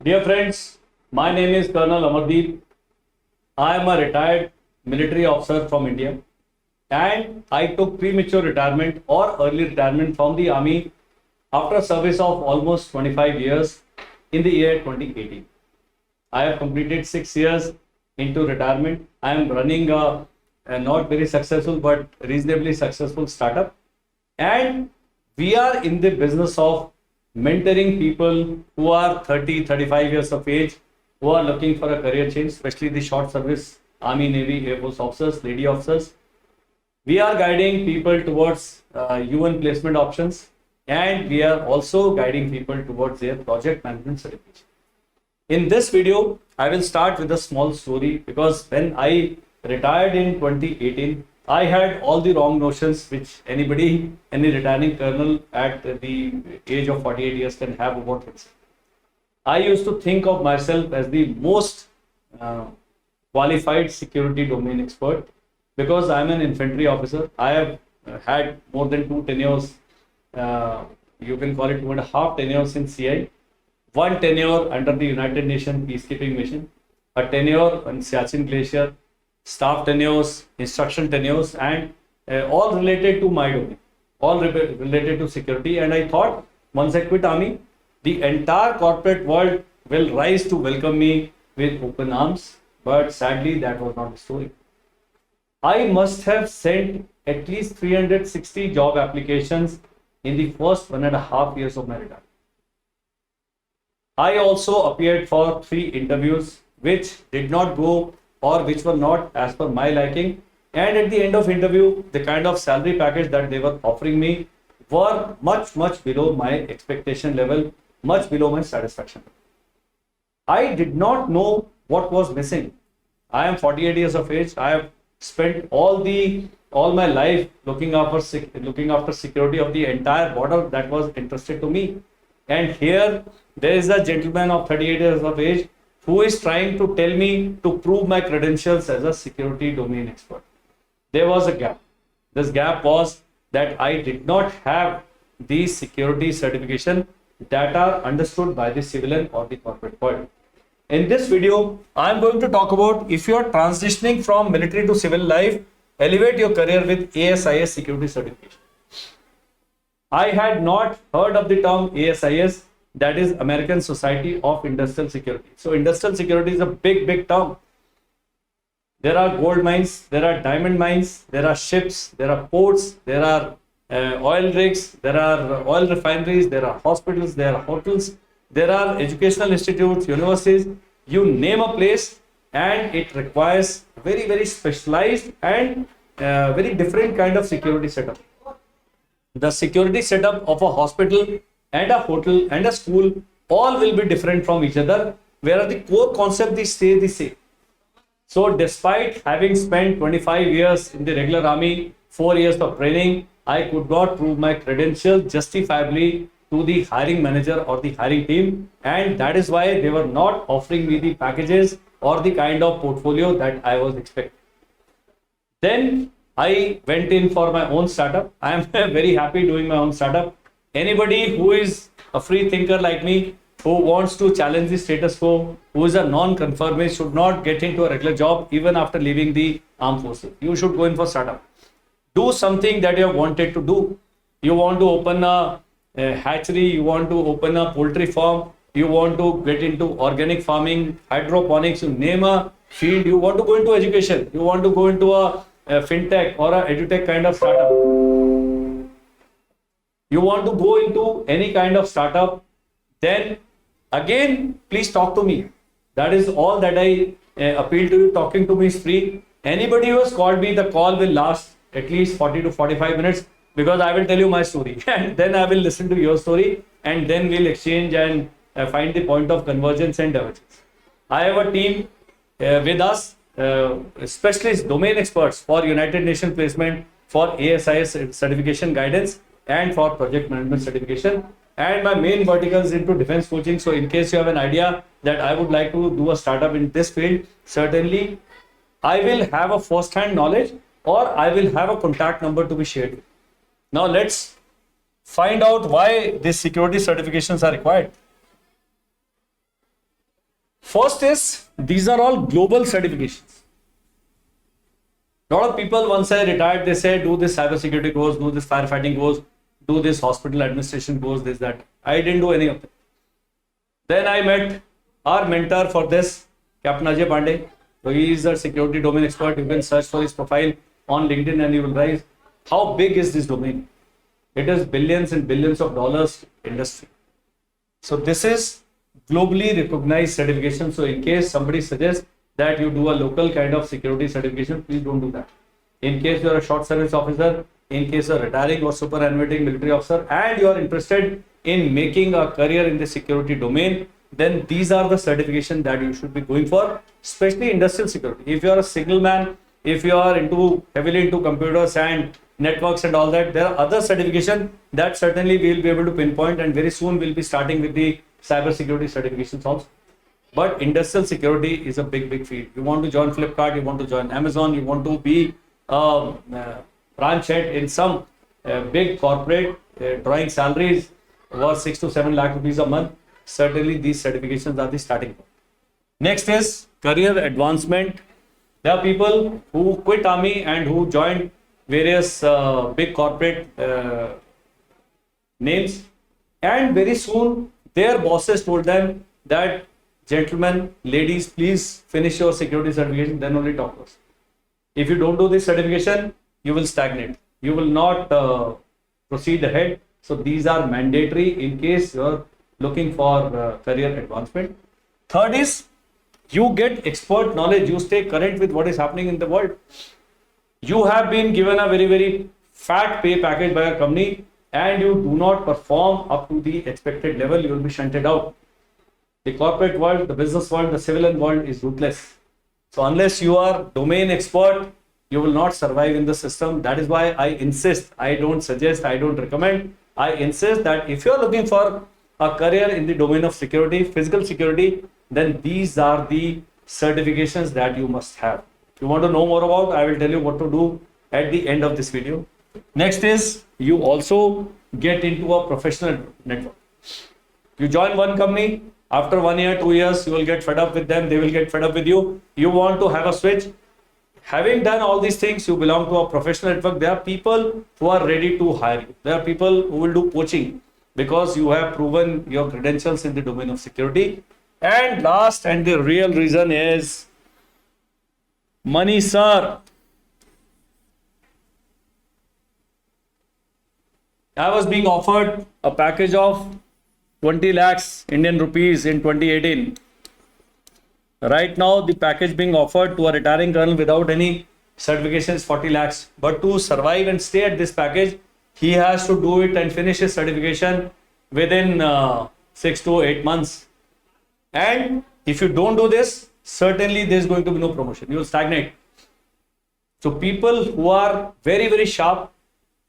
Dear friends, my name is Colonel Amardeep. I am a retired military officer from India and I took premature retirement or early retirement from the army after a service of almost 25 years in the year 2018. I have completed 6 years into retirement. I am running a not very successful but reasonably successful startup, and we are in the business of mentoring people who are 30, 35 years of age, who are looking for a career change, especially the short service Army, Navy, Air Force officers, lady officers. We are guiding people towards UN placement options, and we are also guiding people towards their project management certification. In this video, I will start with a small story, because when I retired in 2018, I had all the wrong notions which any retiring colonel at the age of 48 years can have about himself. I used to think of myself as the most qualified security domain expert, because I am an infantry officer. I have had more than 2 tenures, you can call it 2.5 tenures in CI, 1 tenure under the United Nations peacekeeping mission, a tenure on 𝐂𝐚𝐫𝐞𝐞𝐫 Glacier, staff tenures, instruction tenures, and all related to my domain, all related to security. And I thought, once I quit army, the entire corporate world will rise to welcome me with open arms. But sadly, that was not the story. I must have sent at least 360 job applications in the first 1.5 years of my retirement. I also appeared for 3 interviews which did not go, or which were not as per my liking, and at the end of interview, the kind of salary package that they were offering me were much below my expectation level, much below my satisfaction. I did not know what was missing. I am 48 years of age. I have spent all my life looking after security of the entire border that was entrusted to me. And here there is a gentleman of 38 years of age who is trying to tell me to prove my credentials as a security domain expert. There was a gap. This gap was that I did not have the security certification that are understood by the civilian or the corporate world. In this video, I am going to talk about, if you are transitioning from military to civil life, elevate your career with ASIS security certification. I had not heard of the term ASIS, that is American Society of Industrial Security. So industrial security is a big term. There are gold mines, there are diamond mines, there are ships, there are ports, there are oil rigs, there are oil refineries, there are hospitals, there are hotels, there are educational institutes, universities. You name a place, and it requires very specialized and very different kind of security setup. The security setup of a hospital and a hotel and a school all will be different from each other, where the core concept they stay the same. So despite having spent 25 years in the regular army, 4 years of training, I could not prove my credentials justifiably to the hiring manager or the hiring team, and that is why they were not offering me the packages or the kind of portfolio that I was expecting. Then I went in for my own startup. I am very happy doing my own startup. Anybody who is a free thinker like me, who wants to challenge the status quo, who is a non-conformist, should not get into a regular job even after leaving the armed forces. You should go in for startup. Do something that you have wanted to do. You want to open a hatchery, you want to open a poultry farm, you want to get into organic farming, hydroponics, you name a field. You want to go into education, you want to go into a fintech or a edutech kind of startup. You want to go into any kind of startup, then again, please talk to me. That is all that I appeal to you. Talking to me is free. Anybody who has called me, the call will last at least 40 to 45 minutes, because I will tell you my story and then I will listen to your story, and then we'll exchange and find the point of convergence and divergence. I have a team with us, specialist domain experts for United Nations placement, for ASIS certification guidance, and for project management certification. And my main vertical is into defense coaching. So in case you have an idea that I would like to do a startup in this field, certainly I will have a first-hand knowledge, or I will have a contact number to be shared. Now let's find out why these security certifications are required. First is, these are all global certifications. A lot of people, once I retired, they say, do this cybersecurity course, do this firefighting course, do this hospital administration course, this, that. I didn't do any of them. Then I met our mentor for this, Captain Ajay Pandey. So he is a security domain expert. You can search for his profile on LinkedIn and you will realize how big is this domain. It is billions and billions of dollars industry. So this is globally recognized certification. So in case somebody suggests that you do a local kind of security certification, please don't do that. In case you are a short service officer, in case you are retiring or superannuating military officer and you are interested in making a career in the security domain, then these are the certification that you should be going for, especially industrial security. If you are a signalman, if you are heavily into computers and networks and all that, there are other certification that certainly we will be able to pinpoint, and very soon we'll be starting with the cyber security certifications also. But industrial security is a big field. You want to join Flipkart, you want to join Amazon, you want to be branch head in some big corporate drawing salaries worth 6 to 7 lakh rupees a month. Certainly these certifications are the starting point. Next is career advancement. There are people who quit army and who joined various big corporate names, and very soon their bosses told them that, gentlemen, ladies, please finish your security certification, then only talk to us. If you don't do this certification, you will stagnate. You will not proceed ahead. So these are mandatory in case you're looking for career advancement. Third is, you get expert knowledge. You stay current with what is happening in the world. You have been given a very fat pay package by a company and you do not perform up to the expected level, you will be shunted out. The corporate world, the business world, the civilian world is ruthless. So unless you are domain expert, you will not survive in the system. That is why I insist, I don't suggest, I don't recommend. I insist that if you are looking for a career in the domain of security, physical security, then these are the certifications that you must have. If you want to know more about, I will tell you what to do at the end of this video. Next is, you also get into a professional network. You join one company, after 1 year, 2 years, you will get fed up with them, they will get fed up with you. You want to have a switch. Having done all these things, you belong to a professional network. There are people who are ready to hire you. There are people who will do poaching because you have proven your credentials in the domain of security. And last, and the real reason is money, sir. I was being offered a package of 20 lakhs Indian rupees in 2018. Right now, the package being offered to a retiring colonel without any certification is 40 lakhs. But to survive and stay at this package, he has to do it and finish his certification within 6 to 8 months. And if you don't do this, certainly there is going to be no promotion. You will stagnate. So people who are very sharp,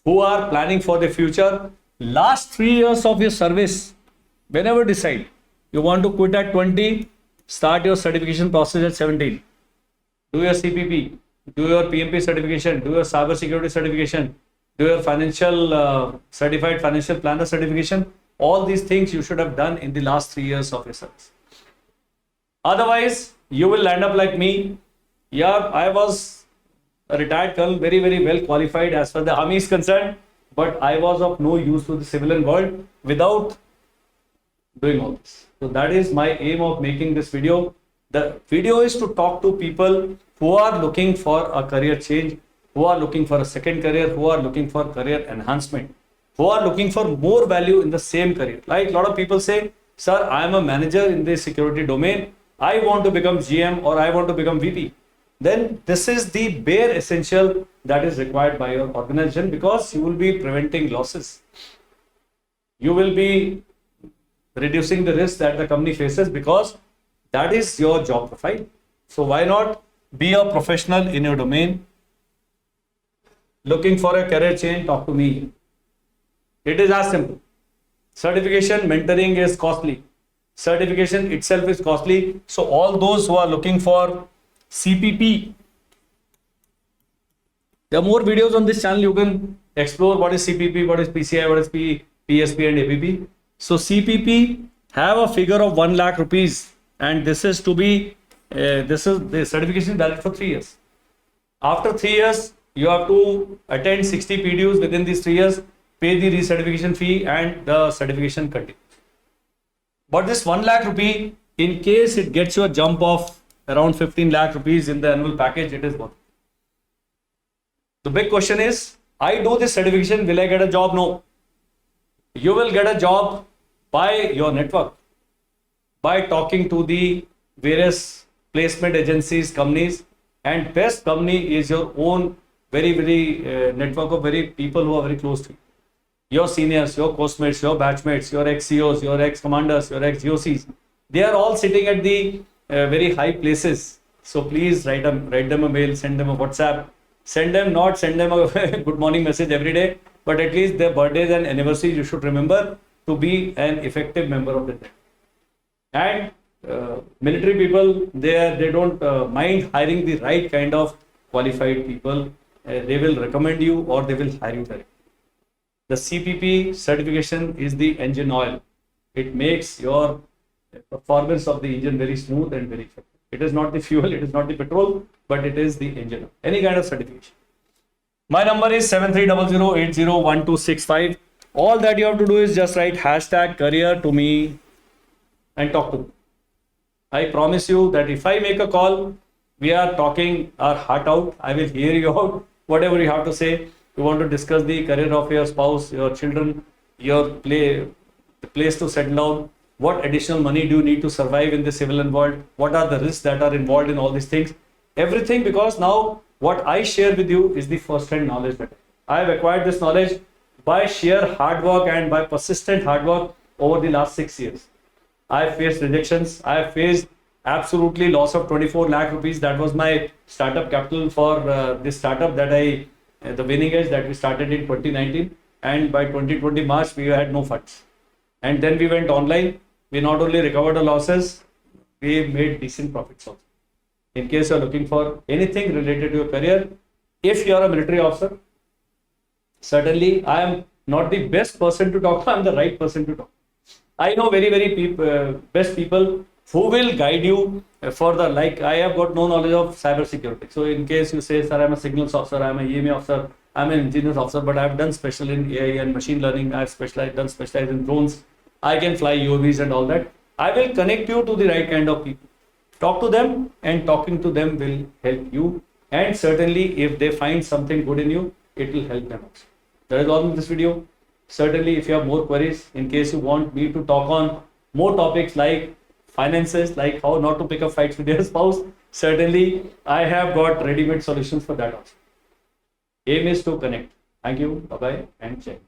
who are planning for the future, last 3 years of your service, whenever decide, you want to quit at 20, start your certification process at 17. Do your CPP, do your PMP certification, do your cyber security certification, do your financial certified financial planner certification. All these things you should have done in the last 3 years of your service. Otherwise, you will end up like me. Yeah, I was a retired colonel, very well qualified as far as the army is concerned, but I was of no use to the civilian world without doing all this. So that is my aim of making this video. The video is to talk to people who are looking for a career change, who are looking for a second career, who are looking for career enhancement, who are looking for more value in the same career. Like a lot of people say, sir, I am a manager in the security domain. I want to become GM or I want to become VP. Then this is the bare essential that is required by your organization, because you will be preventing losses. You will be reducing the risk that the company faces, because that is your job profile. So why not be a professional in your domain? Looking for a career change, talk to me. It is as simple. Certification, mentoring is costly. Certification itself is costly. So all those who are looking for CPP, there are more videos on this channel. You can explore what is CPP, what is PCI, what is PSP and APP. So CPP have a figure of 1 lakh rupees and this is to be this is the certification is valid for 3 years. After 3 years, you have to attend 60 PDUs within these 3 years, pay the recertification fee, and the certification continues. But this 1 lakh rupee, in case it gets you a jump of around 15 lakh rupees in the annual package, it is worth it. The big question is, I do this certification, will I get a job? No. You will get a job by your network, by talking to the various placement agencies, companies, and best company is your own very network of very people who are very close to you. Your seniors, your course-mates, your batchmates, your ex-CEOs, your ex-commanders, your ex-GOCs, they are all sitting at the very high places. So please write them a mail, send them a WhatsApp, send them a good morning message every day, but at least their birthdays and anniversaries you should remember to be an effective member of the network. And military people, they don't mind hiring the right kind of qualified people. They will recommend you or they will hire you directly. The CPP certification is the engine oil. It makes your performance of the engine very smooth and very effective. It is not the fuel, it is not the petrol, but it is the engine oil. Any kind of certification. My number is 7300801265. All that you have to do is just write #career to me and talk to me. I promise you that if I make a call, we are talking our heart out. I will hear you out, whatever you have to say. You want to discuss the career of your spouse, your children, the place to settle down, what additional money do you need to survive in the civilian world, what are the risks that are involved in all these things, everything, because now what I share with you is the first-hand knowledge that I have acquired this knowledge by sheer hard work and by persistent hard work over the last 6 years. I have faced rejections. I have faced absolutely loss of 24 lakh rupees. That was my startup capital for this startup that the winning edge that we started in 2019. And by 2020 March, we had no funds. And then we went online. We not only recovered the losses, we made decent profits also. In case you are looking for anything related to your career, if you are a military officer, certainly I am not the best person to talk to, I am the right person to talk to. I know very best people who will guide you further. Like I have got no knowledge of cyber security. So in case you say, sir, I'm a signals officer, I'm a EMA officer, I'm an engineers officer, but I've done special in AI and machine learning. I've done specialized in drones. I can fly UAVs and all that. I will connect you to the right kind of people. Talk to them, and talking to them will help you. And certainly if they find something good in you, it will help them also. That is all in this video. Certainly, if you have more queries, in case you want me to talk on more topics like finances, like how not to pick up fights with your spouse, certainly I have got ready-made solutions for that also. Aim is to connect. Thank you. Bye-bye and check.